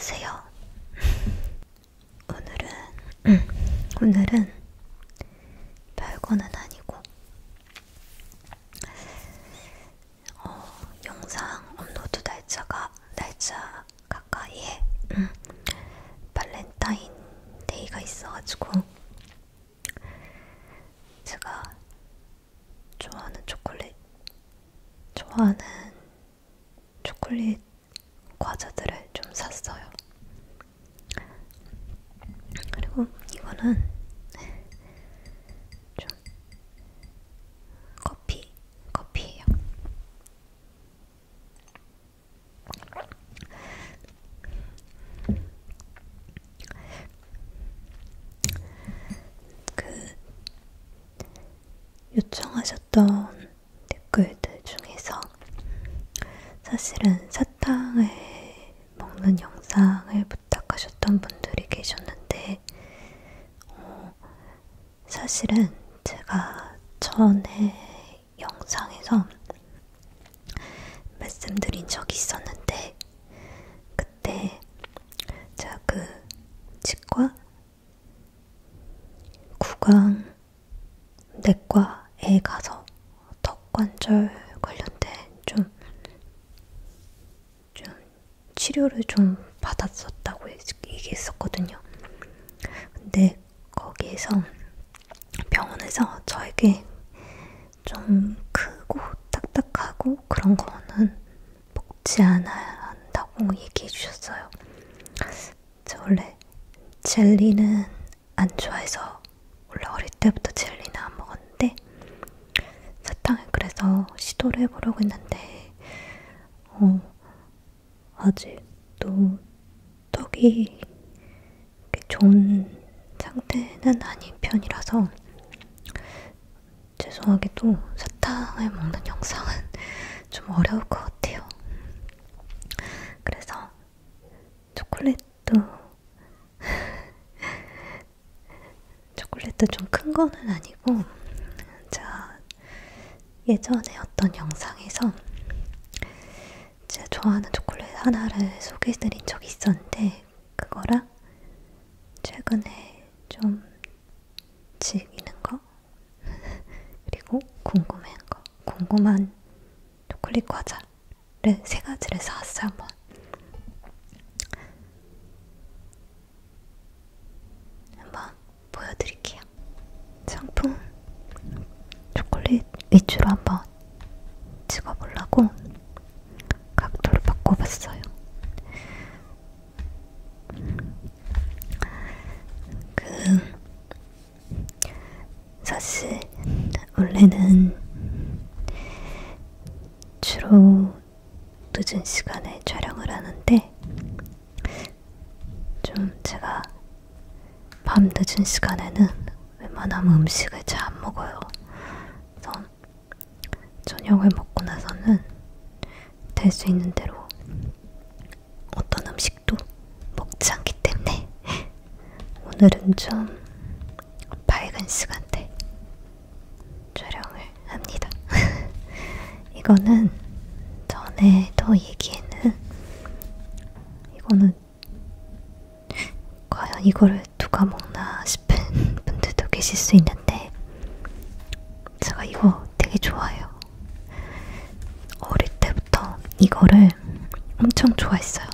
안녕하세요. 오늘은 별거는 아니고 영상 업로드 날짜 가까이에 발렌타인데이가 있어가지고 제가 좋아하는 초콜릿 과자들을 좀 샀어요. 그리고 이거는 좀 커피예요. 요청하셨던 댓글들 중에서 사실은 사탕을 먹는 영상을 부탁하셨던 분들이 계셨는데 사실은 제가 전에 영상에서 말씀드린 적이 있었는데 그때 제가 치과 구강 내과에 가서 턱관절 관련된 좀 치료를 좀 받았었다고 얘기했었거든요. 근데 거기에서 병원에서 저에게 좀 크고 딱딱하고 그런 거는 먹지 않아야 한다고 얘기해 주셨어요. 저 원래 젤리는 안 좋아해서 원래 어릴 때부터 젤리는 안 먹었는데 사탕을 그래서 시도를 해보려고 했는데 아직도 턱이 좋은 상태는 아닌 편이라서 죄송하게도 사탕을 먹는 영상은 좀 어려울 것 같아요. 그래서 초콜릿도 좀 큰 거는 아니고 제가 예전에 어떤 영상에서 제가 좋아하는 초콜릿 하나를 소개해드린 적이 있었는데 그거랑 최근에 좀 즐기는 거 그리고 궁금한 초콜릿 과자를 3가지를 사왔어요. 한번 보여드릴게요. 상품 초콜릿 위주로 한번 찍어보려고 각도를 바꿔봤어요. 사실 원래는 주로 늦은 시간에 촬영을 하는데 좀 제가 밤 늦은 시간에는 웬만하면 음식을 잘 안 먹어요. 그래서 저녁을 먹고 나서는 될 수 있는 대로 어떤 음식도 먹지 않기 때문에 오늘은 좀 밝은 시간대 촬영을 합니다. 이거는 전에도 얘기에는 이거는 과연 이거를 누가 먹나 싶은 분들도 계실 수 있는데 제가 이거 되게 좋아해요. 어릴 때부터 이거를 엄청 좋아했어요.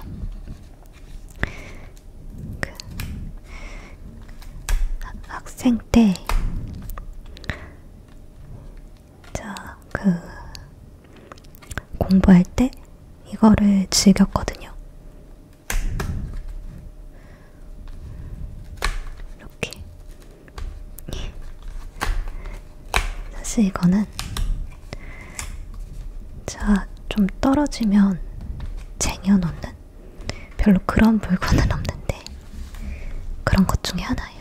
학생 때 공부할 때 이거를 즐겼거든요. 이렇게 사실 이거는 제가 좀 떨어지면 쟁여놓는 별로 그런 물건은 없는데 그런 것 중에 하나예요.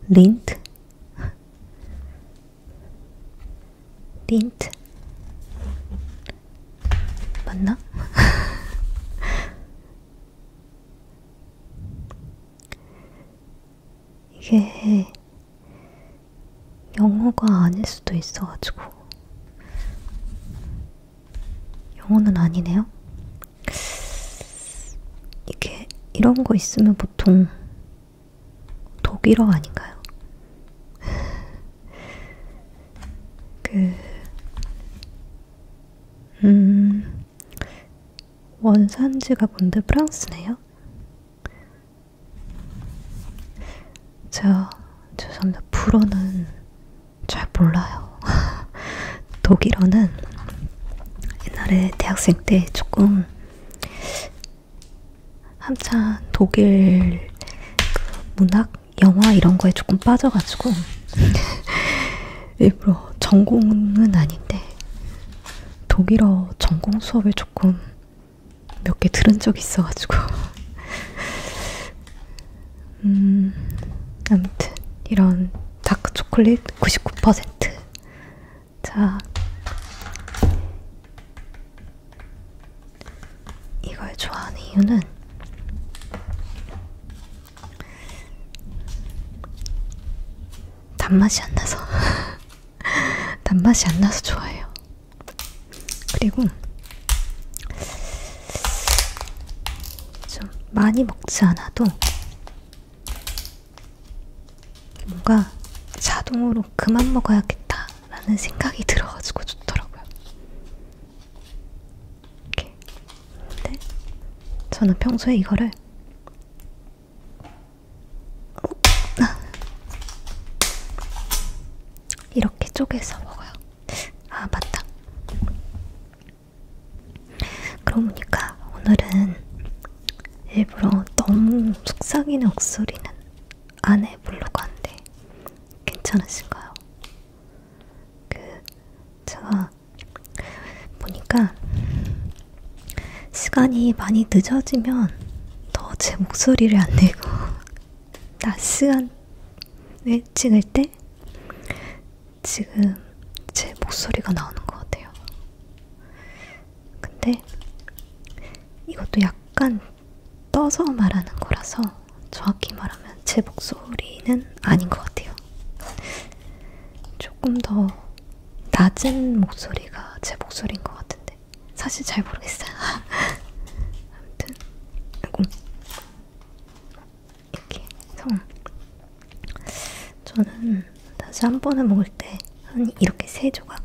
린트 맞나? 이게 영어가 아닐 수도 있어가지고. 영어는 아니네요. 이게 이런 거 있으면 보통 독일어 아닌가요? 원산지가 뭔데 프랑스네요? 제가 죄송합니다. 불어는 잘 몰라요. 독일어는 옛날에 대학생 때 조금 한참 독일 그 문학, 영화 이런 거에 조금 빠져가지고 일부러 전공은 아닌데 독일어 전공 수업을 조금 몇 개 들은 적이 있어가지고 아무튼 이런 다크 초콜릿 99%. 자, 이걸 좋아하는 이유는 단맛이 안 나서 단맛이 안 나서 좋아해요. 그리고 좀 많이 먹지 않아도 뭔가 자동으로 그만 먹어야겠다 라는 생각이 들어가지고 좋더라고요. 이렇게. 근데 저는 평소에 이거를 이렇게 쪼개서 먹어요. 아, 맞다. 그러고 보니까 오늘은 일부러 너무 속삭이는 목소리는 안 해보려고 하는데 괜찮으신가요? 제가 보니까 시간이 많이 늦어지면 더 제 목소리를 안 내고 낮 시간에 찍을 때 지금 제 목소리가 나오는 것 같아요. 근데 이것도 약간 떠서 말하는 거라서 정확히 말하면 제 목소리는 아닌 것 같아요. 조금 더 낮은 목소리가 제 목소리인 것 같은데 사실 잘 모르겠어요. 아무튼 아이고. 이렇게 해서 저는 다시 한 번에 먹을 때 한 이렇게 3조각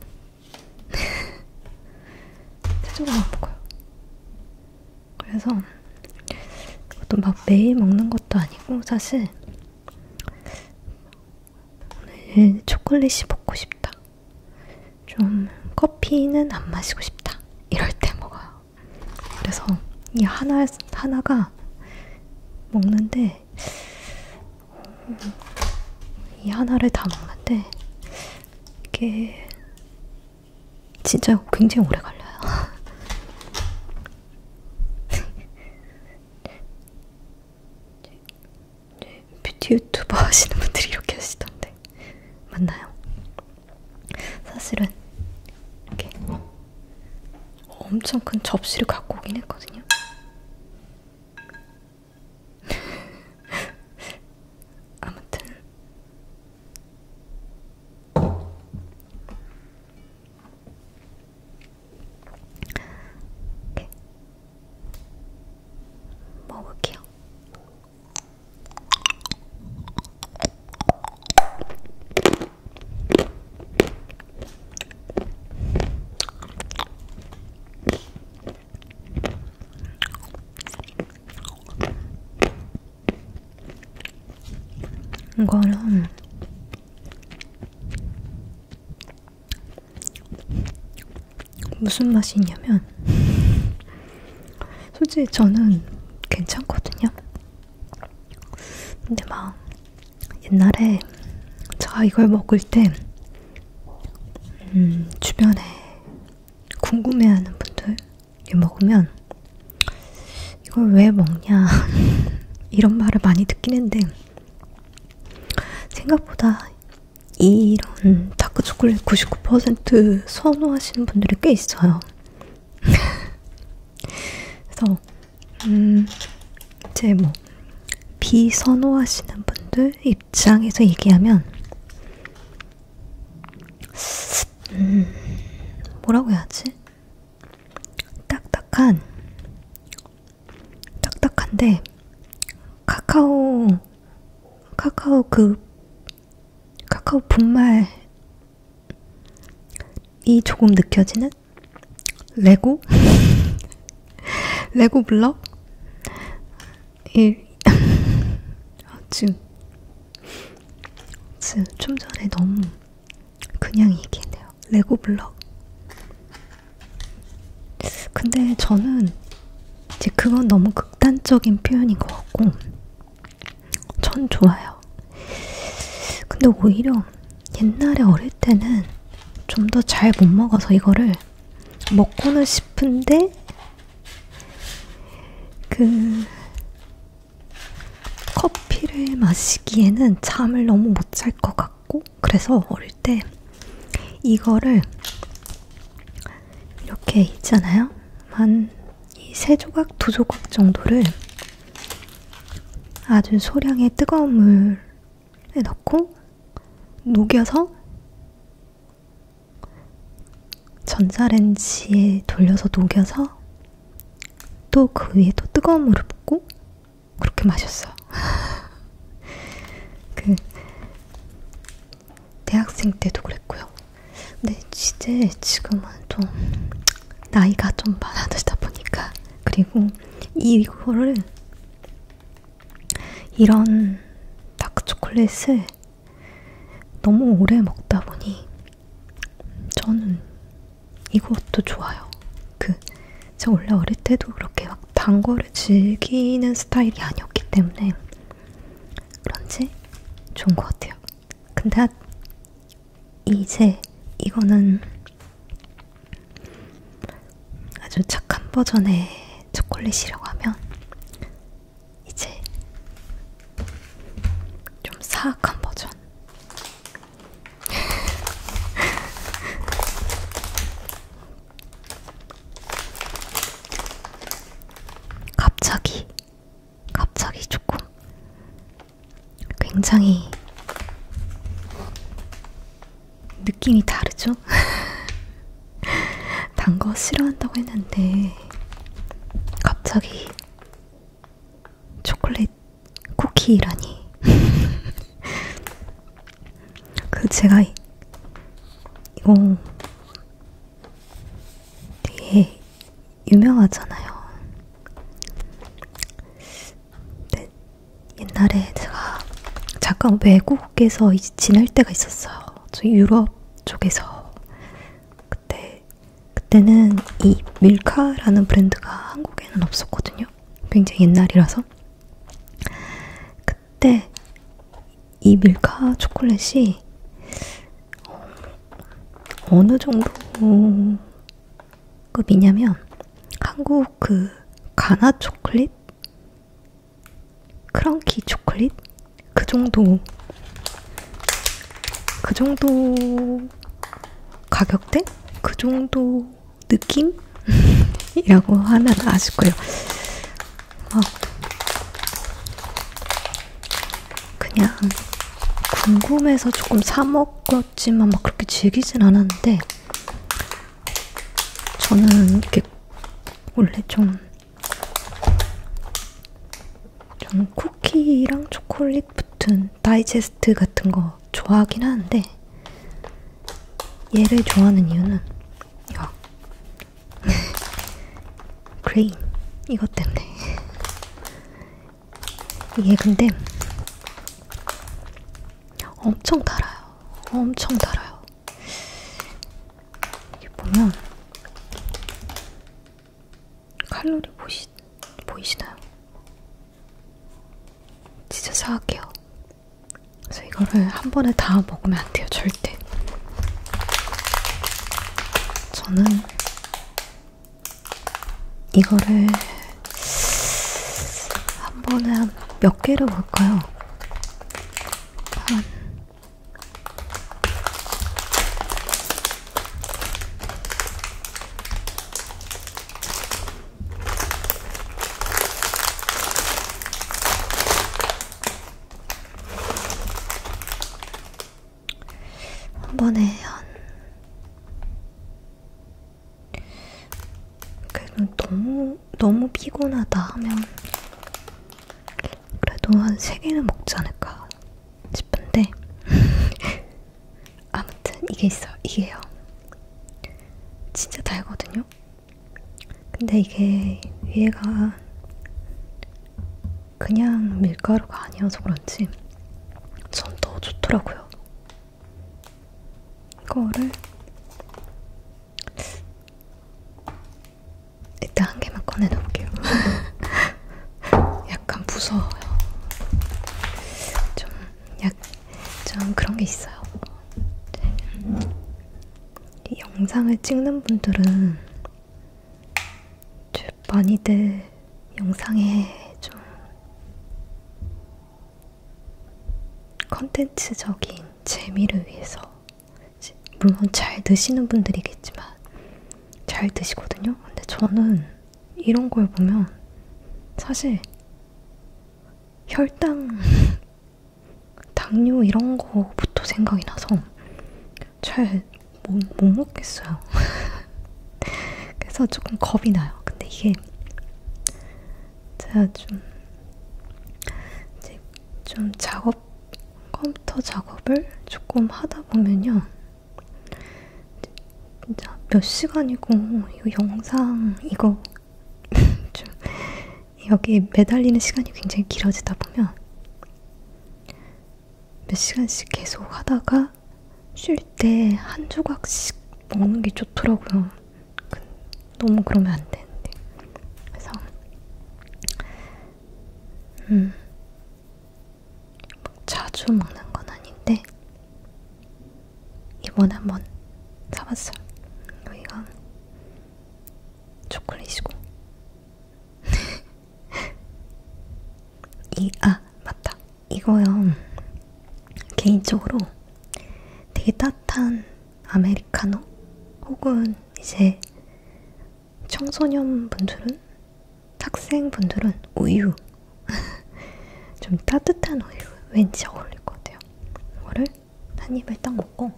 3조각만 먹어요. 그래서 이것도 막 매일 먹는 것도 아니고 사실 오늘 초콜릿이 먹고 싶다, 좀 커피는 안 마시고 싶다 이럴 때 먹어요. 그래서 이 하나가 먹는데 이 하나를 다 먹는데 이게 진짜 굉장히 오래 걸려요. 뷰티 유튜버 하시는 분들이 이렇게 하시던데 맞나요? 사실은 이렇게 엄청 큰 접시를 갖고 오긴 했거든요. 아무튼 이렇게 먹을게요. 이거는 무슨 맛이 있냐면 솔직히 저는 괜찮거든요. 근데 막 옛날에 제가 이걸 먹을 때 주변에 궁금해하는 분들이 먹으면 이걸 왜 먹냐 이런 말을 많이 듣긴 했는데 생각보다 이런 다크 초콜릿 99% 선호하시는 분들이 꽤 있어요. 그래서 이제 뭐 비선호하시는 분들 입장에서 얘기하면 뭐라고 해야지? 딱딱한데 카카오 분말이 조금 느껴지는 레고 블럭? 지금 좀 전에 너무 그냥 얘기했네요. 레고 블럭. 근데 저는 이제 그건 너무 극단적인 표현인 것 같고 전 좋아요. 근데 오히려 옛날에 어릴 때는 좀 더 잘 못 먹어서 이거를 먹고는 싶은데 커피를 마시기에는 잠을 너무 못 잘 것 같고 그래서 어릴 때 이거를 이렇게 있잖아요. 한 이 3조각, 2조각 정도를 아주 소량의 뜨거운 물에 넣고 녹여서 전자레인지에 돌려서 녹여서 또 그 위에 또 뜨거운 물을 붓고 그렇게 마셨어요. 대학생 때도 그랬고요. 근데 이제 지금은 좀 나이가 좀 많아지다 보니까 그리고 이거를 이런 다크 초콜릿을 너무 오래 먹다 보니 저는 이것도 좋아요. 제가 원래 어릴 때도 그렇게 막 단 거를 즐기는 스타일이 아니었기 때문에 그런지 좋은 것 같아요. 근데 이제 이거는 아주 착한 버전의 초콜릿이라고 하면 이제 좀 사악한 버전. 갑자기 조금 굉장히 느낌이 다르죠? 단 거 싫어한다고 했는데 갑자기 초콜릿 쿠키라니. 제가 이거 되게 유명하잖아요. 근데 옛날에 제가 잠깐 외국에서 지낼 때가 있었어요. 저 유럽 쪽에서. 그때는 이 밀카라는 브랜드가 한국에는 없었거든요. 굉장히 옛날이라서. 그때 이 밀카 초콜릿이 어느 정도 급이냐면 한국 가나 초콜릿? 크런키 초콜릿? 그 정도 가격대? 그 정도 느낌이라고 하면 아실 거예요. 그냥 궁금해서 조금 사 먹었지만 막 그렇게 즐기진 않았는데 저는 이렇게 원래 좀 쿠키랑 초콜릿 붙은 다이제스트 같은 거 좋아하긴 하는데 얘를 좋아하는 이유는 이거 그레인 이것 때문에. 이게 근데 엄청 달아요. 이게 보면 칼로리 보이시나요? 진짜 사악해요. 그래서 이거를 한 번에 다 먹으면 안 돼요, 절대. 저는 이거를 한 번에 몇 개를 먹을까요? 한 번에 한 너무 피곤하다 하면 그래도 한 3개는 먹지 않을까 싶은데 아무튼 이게 있어요. 이게요. 진짜 달거든요. 근데 이게 위에가 그냥 밀가루가 아니어서 그런지 전 더 좋더라고요. 이거를 일단 한 개만 꺼내놓을게요. 약간 무서워요. 좀 그런 게 있어요. 이 영상을 찍는 분들은 많이들 영상에 좀 컨텐츠적인 재미를 위해서, 물론 잘 드시는 분들이겠지만 잘 드시거든요. 근데 저는 이런 걸 보면 사실 혈당, 당뇨 이런 거부터 생각이 나서 잘 못 먹겠어요. 그래서 조금 겁이 나요. 근데 이게 제가 좀 컴퓨터 작업을 조금 하다 보면요, 진짜 몇 시간이고 이 영상 이거 좀 여기 매달리는 시간이 굉장히 길어지다 보면 몇 시간씩 계속 하다가 쉴 때 한 조각씩 먹는 게 좋더라고요. 너무 그러면 안 되는데. 그래서 자주 먹는 건 아닌데 이번에 한번 사봤어요. 여기가 초콜릿이고 맞다. 이거요. 개인적으로 되게 따뜻한 아메리카노 혹은 이제 청소년분들은, 학생분들은 우유 좀 따뜻한 우유 왠지 어울릴 것 같아요. 이거를 한 입을 딱 먹고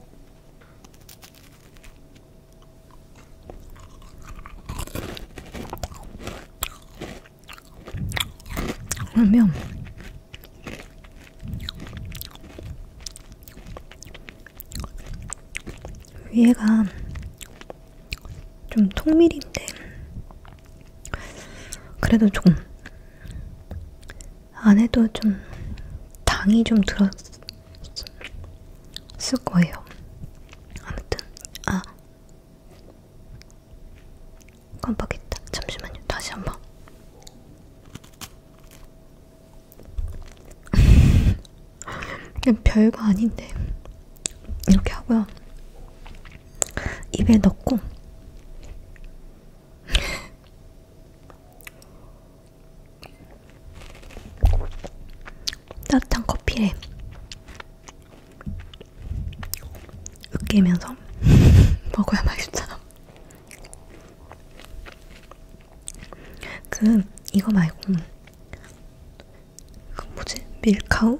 그러면 위에가 좀 통밀인데 그래도 조금 안에도 좀 당이 좀 들었을 거예요. 아무튼 깜빡했다. 잠시만요. 다시 한번. 그냥 별거 아닌데 이렇게 하고요. 입에 넣고 따뜻한 커피에 으깨면서 먹어야 맛있잖아. 이거 말고 뭐지? 밀카우?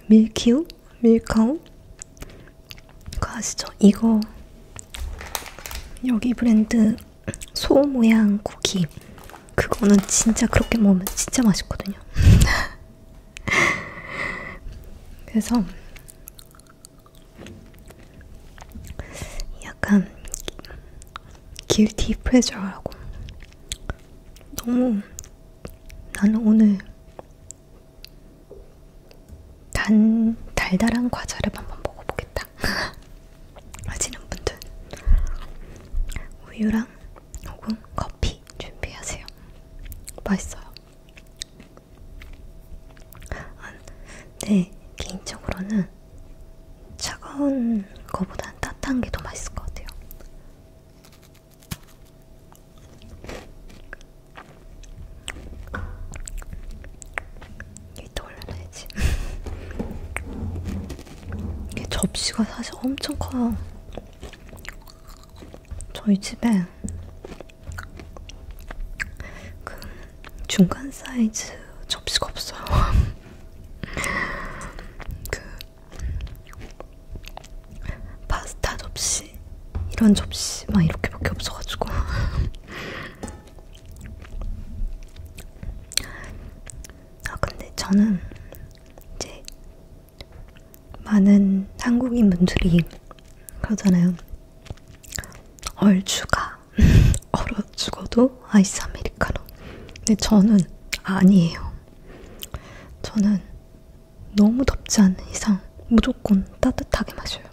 밀키우? 밀카우? 그거 아시죠? 이거 여기 브랜드 소 모양 쿠키, 그거는 진짜 그렇게 먹으면 진짜 맛있거든요. 그래서 약간 guilty pleasure라고, 너무 나는 오늘 달달한 과자를 한번 먹어보겠다 하시는 분들 우유랑 혹은 커피 준비하세요. 맛있어요. 네, 개인적으로는 차가운 거보단 따뜻한 게 더 맛있을 것 같아요. 이따 올려놔야지. 이게 접시가 사실 엄청 커요. 저희 집에 그 중간 사이즈 접시가 없어요. 그 파스타 접시, 이런 접시 막 이렇게밖에 없어가지고 저는 이제 많은 한국인 분들이 그러잖아요. 얼죽아. 얼어 죽어도 아이스 아메리카노. 근데 저는 아니에요. 저는 너무 덥지 않은 이상 무조건 따뜻하게 마셔요.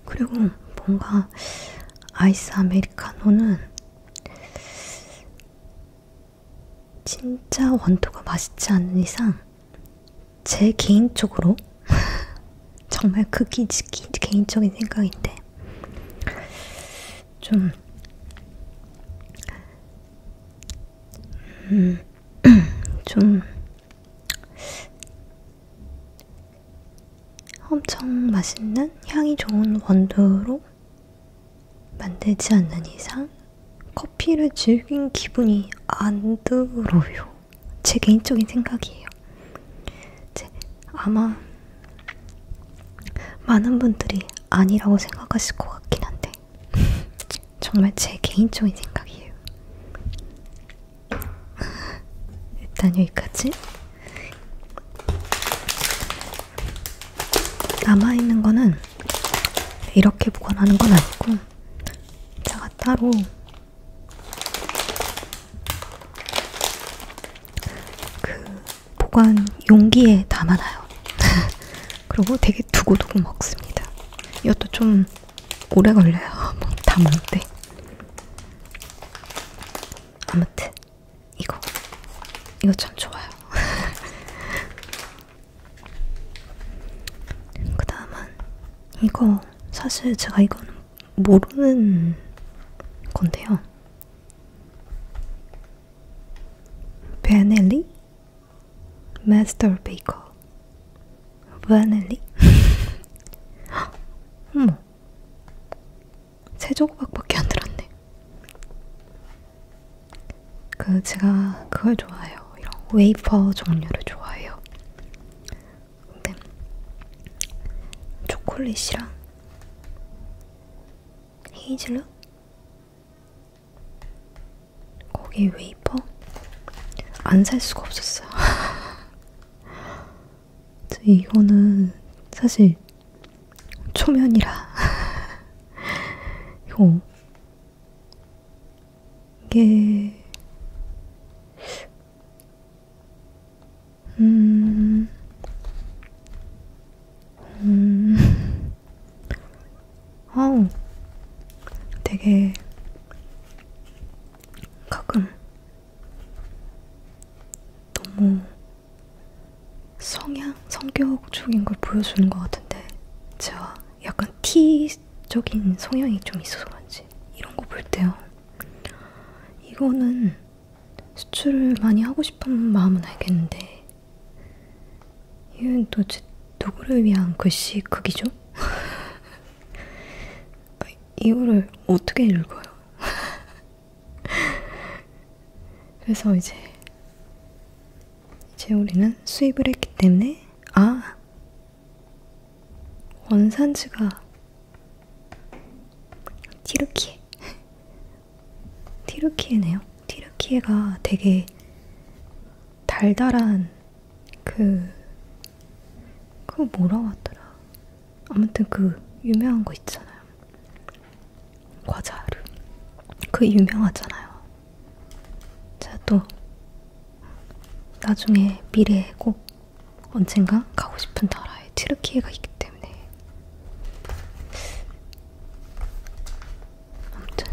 그리고 뭔가 아이스 아메리카노는 진짜 원두가 맛있지 않은 이상 제 개인적으로 정말 개인적인 생각인데 좀 좀 엄청 맛있는 향이 좋은 원두로 만들지 않는 이상 커피를 즐긴 기분이 안 들어요. 제 개인적인 생각이에요. 이제 아마 많은 분들이 아니라고 생각하실 것 같긴 한데 정말 제 개인적인 생각이에요. 일단 여기까지. 남아있는 거는 이렇게 보관하는 건 아니고 제가 따로 그 보관 용기에 담아놔요. 그리고 되게 두고두고 먹습니다. 이것도 좀 오래 걸려요. 담는데. 아무튼 이거 참 좋아요. 그 다음은 이거 사실 제가 이거는 모르는 건데요. 베넬리? 마스터 베이커 베넬리? 어머, 3조각밖에 안 들었네. 제가 그걸 좋아해요. 이런 웨이퍼 종류를 좋아해요. 근데 초콜릿이랑 헤이즐넛? 거기 웨이퍼? 안 살 수가 없었어요. 이거는 사실 초면이라 이게 되게 가끔 너무 성격적인 걸 보여주는 것 같은데 제가 약간 T적인 성향이 좀 있어서 그런지 이런 거 볼 때요. 이거는 수출을 많이 하고 싶은 마음은 알겠는데 이건 도대체 누구를 위한 글씨 크기죠? 이거를 어떻게 읽어요? 그래서 이제 우리는 수입을 했기 때문에 원산지가 티르키예네요. 티르키예가 되게 달달한 그거 뭐라고 하더라. 아무튼 그 유명한 거 있잖아요. 과자류. 그 유명하잖아요. 제가 또 나중에 미래에 꼭 언젠가 가고 싶은 나라에 티르키예가 있기 때문에 아무튼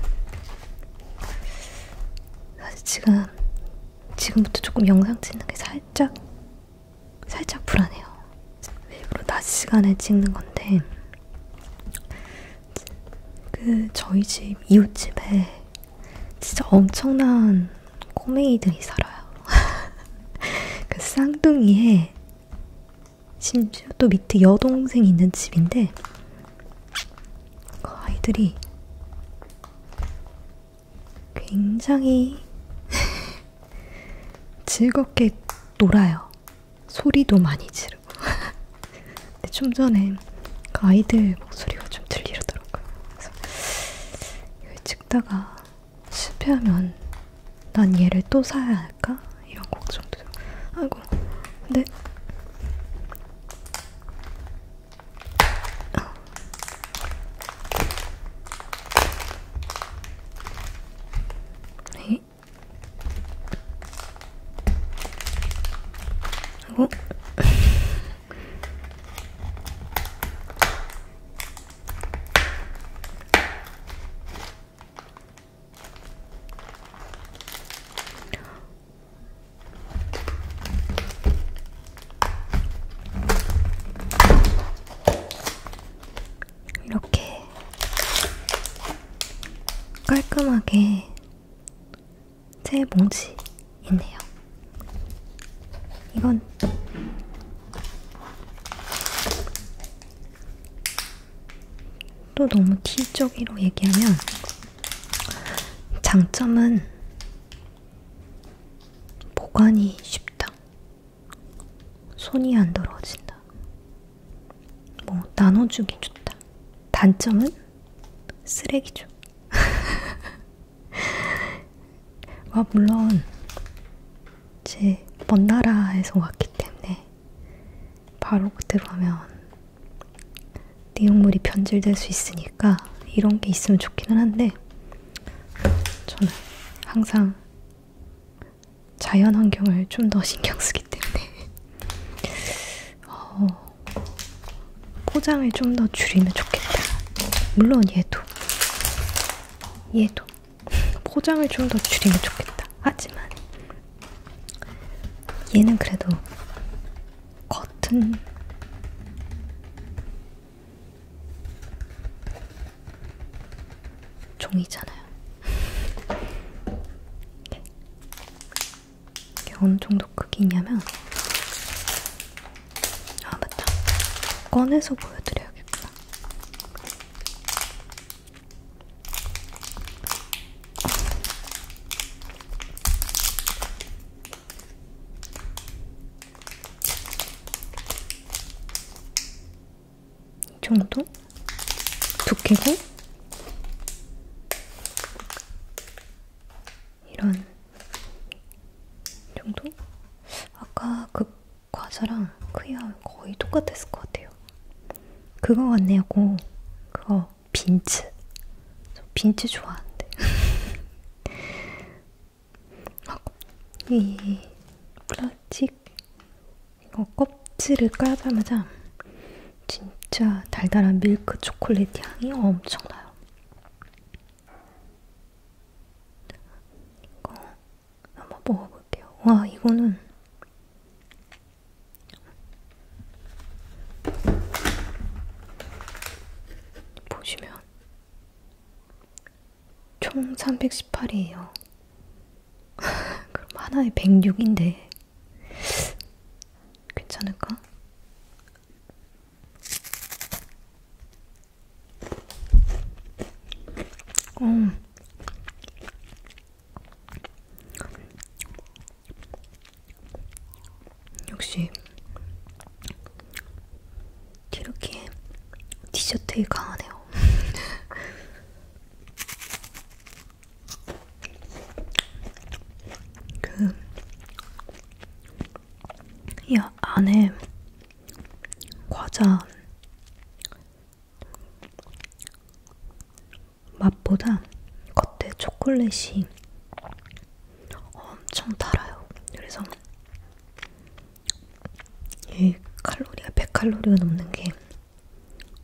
사실 지금부터 조금 영상 찍는 게 살짝 불안해요. 일부러 낮 시간에 찍는 건데 저희 집 이웃집에 진짜 엄청난 꼬맹이들이 살아요. 그 쌍둥이에 심지어 또 밑에 여동생이 있는 집인데 그 아이들이 굉장히 즐겁게 놀아요. 소리도 많이 지르고. 근데 좀 전에 그 아이들 목소리가 좀 들리더라고요. 그래서 이걸 찍다가 실패하면 난 얘를 또 사야 할까? 이런 걱정. 아이고, 네. 네. 아이고. 이렇게 깔끔하게 새 뭉치 있네요. 이건 또 너무 T적으로 얘기하면 장점은 보관이 쉽다. 손이 안 더러워진다. 뭐 나눠주기 좋다. 단점은 쓰레기죠. 물론 제 먼 나라에서 왔기 때문에 바로 그대로 하면 내용물이 변질될 수 있으니까 이런 게 있으면 좋기는 한데 저는 항상 자연 환경을 좀 더 신경 쓰기 때문에 포장을 좀 더 줄이면 좋겠다. 물론 얘도 포장을 좀 더 줄이면 좋겠다. 하지만 얘는 그래도 겉은 종이잖아요. 이게 어느 정도 크기냐면 맞다. 꺼내서 보여드려야겠구나. 이 정도? 두께고 이런 정도? 아까 그 과자랑 크기가 거의 똑같았을 것 같아요. 그거 같네요. 그거 빈츠. 저 빈츠 좋아하는데. 이 플라스틱 이거 껍질을 까자마자 진짜 달달한 밀크 초콜릿 향이 엄청나요. 이거 한번 먹어볼게요. 와, 이거는 보시면 총 318이에요. 그럼 하나에 106인데 괜찮을까? 역시 이렇게 디저트에 강하네요. 이 안에 과자 맛보다 겉에 초콜릿이 엄청 달아요. 그래서 이 칼로리가 100칼로리가 넘는 게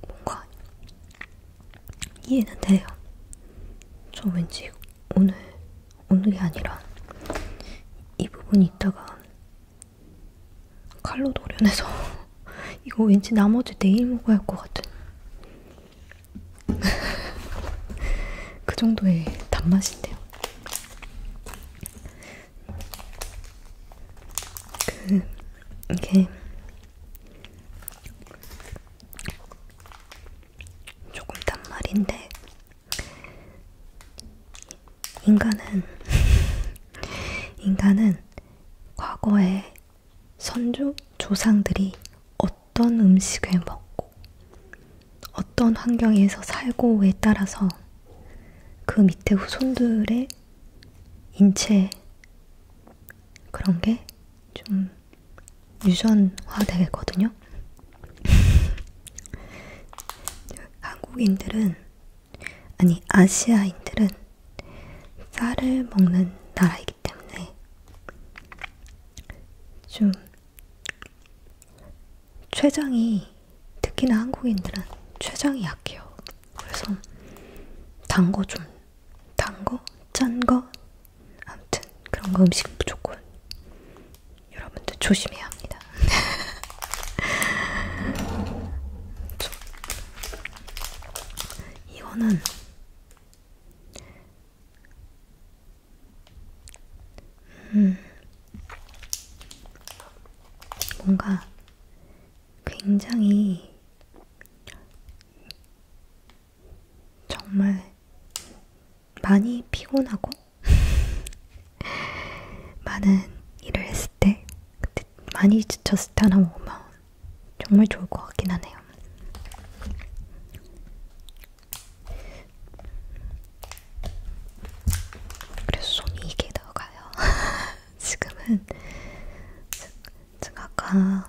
뭔가 이해는 돼요. 저 왠지 오늘이 아니라 이 부분이 있다가 칼로 도려내서 이거 왠지 나머지 내일 먹어야 할 것 같은 그 정도의 단맛인데요. 이게 조금 단말인데 인간은 과거에 선조 조상들이 어떤 음식을 먹고 어떤 환경에서 살고에 따라서 그 밑에 후손들의 인체 그런 게 좀 유전화 되거든요. 한국인들은, 아니 아시아인들은 쌀을 먹는 나라이기 때문에 좀 췌장이, 특히나 한국인들은 췌장이 약해요. 그래서 단 거 좀, 단 거, 짠 거, 아무튼 그런 거 음식 무조건 여러분들 조심해야 합니다. 이거는 뭔가 굉장히 정말 많이 피곤하고 많은 일을 했을 때, 그때 많이 지쳤을 때 하나 먹으면 정말 좋을 것 같긴 하네요. 그래서 손이 이게 들어가요. 지금은 제가 아까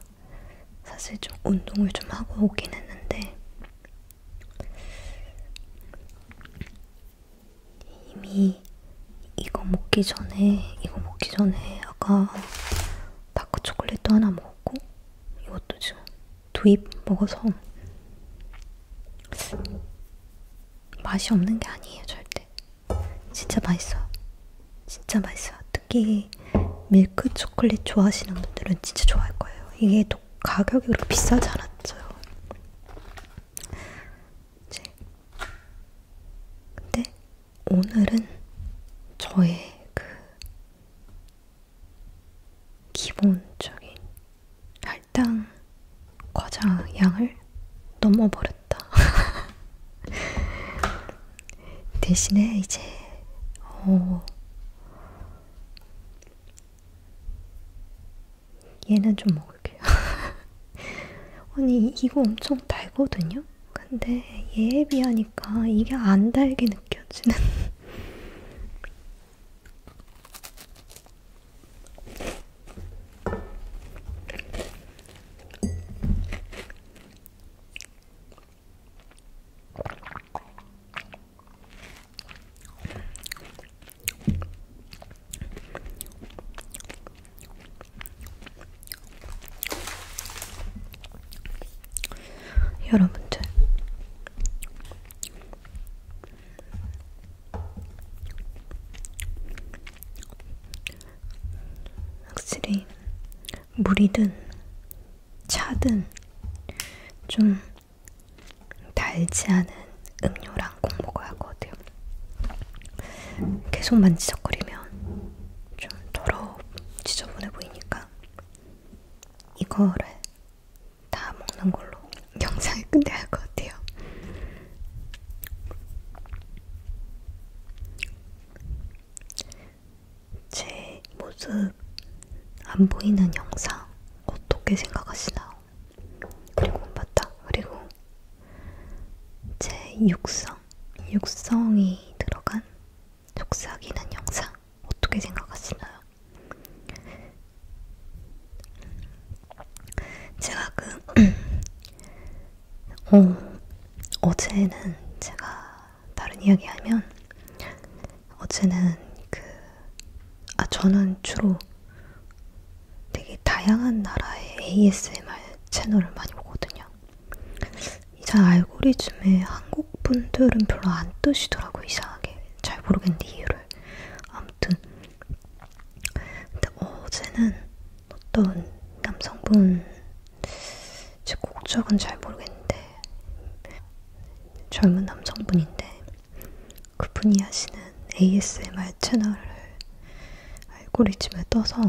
사실 좀 운동을 좀 하고 오긴 했는데 이미 이거 먹기 전에 아까 다크 초콜릿도 하나 먹었고 이것도 지금 2입 먹어서 맛이 없는 게 아니에요. 절대 진짜 맛있어요. 진짜 맛있어요. 특히 밀크 초콜릿 좋아하시는 분들은 진짜 좋아할 거예요. 이게 또 가격이 그렇게 비싸지 않았어요. 이제 근데 오늘은 저의 그 기본적인 할당 과자 양을 넘어버렸다. 대신에 이제 얘는 좀 먹을게요. 아니 이거 엄청 달거든요? 근데 얘에 비하니까 이게 안 달게 느껴지는. 여러분들 확실히 물이든 차든 좀 달지 않은 음료랑 꼭 먹어야 할 것 같아요. 계속 만지작거리면 좀 더러워 지저분해 보이니까 이거를 다 먹는 걸로 영상을 끝내야 할 것 같아요. 제 모습 안 보이는 영상 어떻게 생각하시나요? 그리고 맞다. 그리고 제 육성이 들어간 속삭이는 영상 어떻게 생각하시나요? 제가 어제는 제가 다른 이야기 하면 어제는 저는 주로 되게 다양한 나라의 ASMR 채널을 많이 보거든요. 이제 알고리즘에 한국 분들은 별로 안 뜨시더라고요. 이상하게. 잘 모르겠는데 이유를. 아무튼 근데 어제는 어떤 남성분, 제 국적은 잘 모르겠는데 젊은 남성분인데 그분이 하시는 ASMR 채널을 알고리즘에 떠서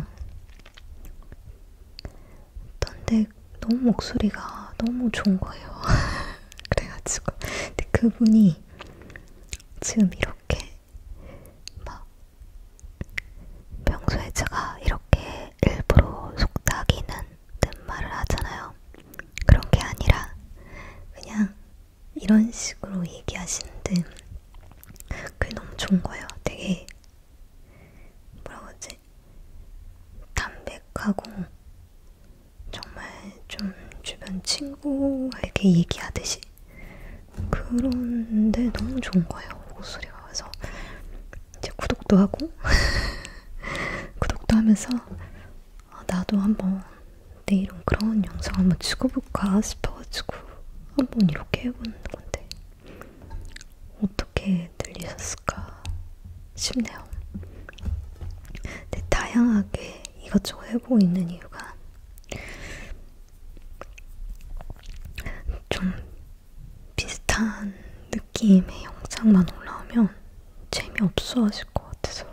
떴는데 너무 목소리가 너무 좋은 거예요. 그래가지고 근데 그분이 지금 이렇게 막 평소에 제가 이렇게 일부러 속삭이는 듯 말을 하잖아요. 그런 게 아니라 그냥 이런 식으로 얘기하시는데 그게 너무 좋은 거예요. 되게 뭐라고 하지? 담백하고 좀 주변 친구에게 얘기하듯이 그런데 너무 좋은 거예요. 목소리가. 그래서 이제 구독도 하고 구독도 하면서 나도 한번 내 이런 그런 영상 한번 찍어볼까 싶어가지고 한번 이렇게 해보는 건데 어떻게 들리셨을까 싶네요. 근데 다양하게 이것저것 해보고 있는 이유가 좀 비슷한 느낌의 영상만 올라오면 재미없어 하실 것 같아서.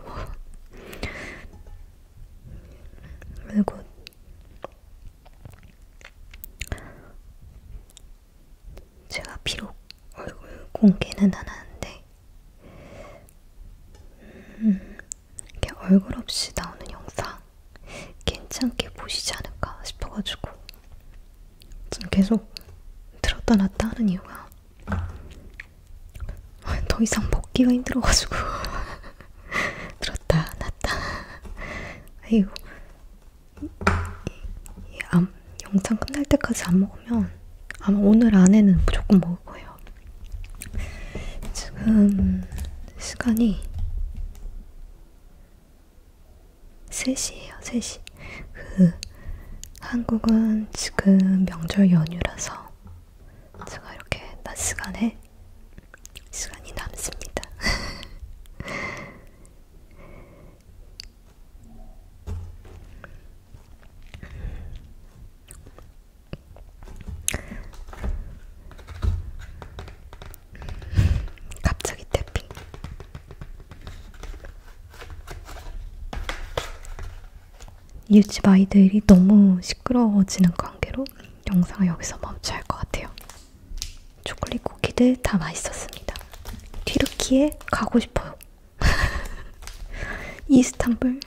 그리고 제가 비록 얼굴 공개는 안 하는데 이렇게 얼굴 없이 나오는 영상 괜찮게 보시지 않을까 싶어가지고 좀 계속 들었다 놨다 하는 이유가 더 이상 먹기가 힘들어가지고 들었다 놨다. 아이고, 영상 끝날 때까지 안 먹으면 아마 오늘 안에는 무조건 먹을 거예요. 지금 시간이 3시예요. 3시. 한국은 지금 명절 연휴라서 제가 이렇게 낮 시간에 시간이 남습니다. 갑자기 태핑. 이웃집 아이들이 너무 시끄러워지는 관계로 영상을 여기서 멈춰야 할 것 같아요. 초콜릿 쿠키들 다 맛있었습니다. 튀르키예 가고 싶어요. 이스탄불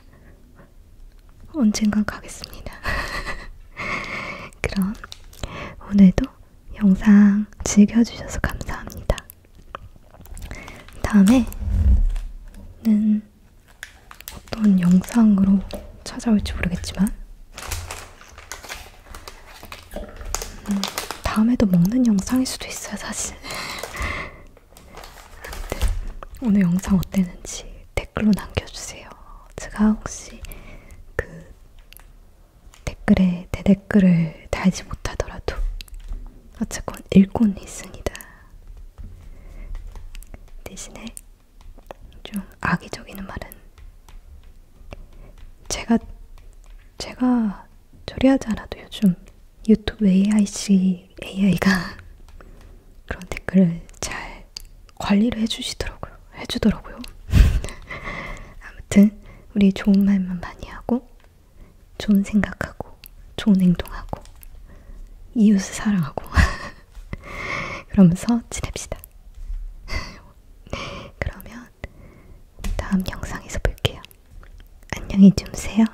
언젠간 가겠습니다. 그럼 오늘도 영상 즐겨주셔서 감사합니다. 다음에는 어떤 영상으로 찾아올지 모르겠지만 다음에도 먹는 영상일 수도 있어요, 사실. 아무튼 오늘 영상 어땠는지 댓글로 남겨주세요. 제가 혹시 그 댓글에 대댓글을 달지 못하더라도 어쨌건 읽고는 있습니다. 대신에 좀 악의적인 말은 제가 처리하지 않아도 요즘 유튜브 AI가 그런 댓글을 잘 관리를 해주더라고요. 아무튼 우리 좋은 말만 많이 하고 좋은 생각하고 좋은 행동하고 이웃을 사랑하고 그러면서 지냅시다. 그러면 다음 영상에서 볼게요. 안녕히 주무세요.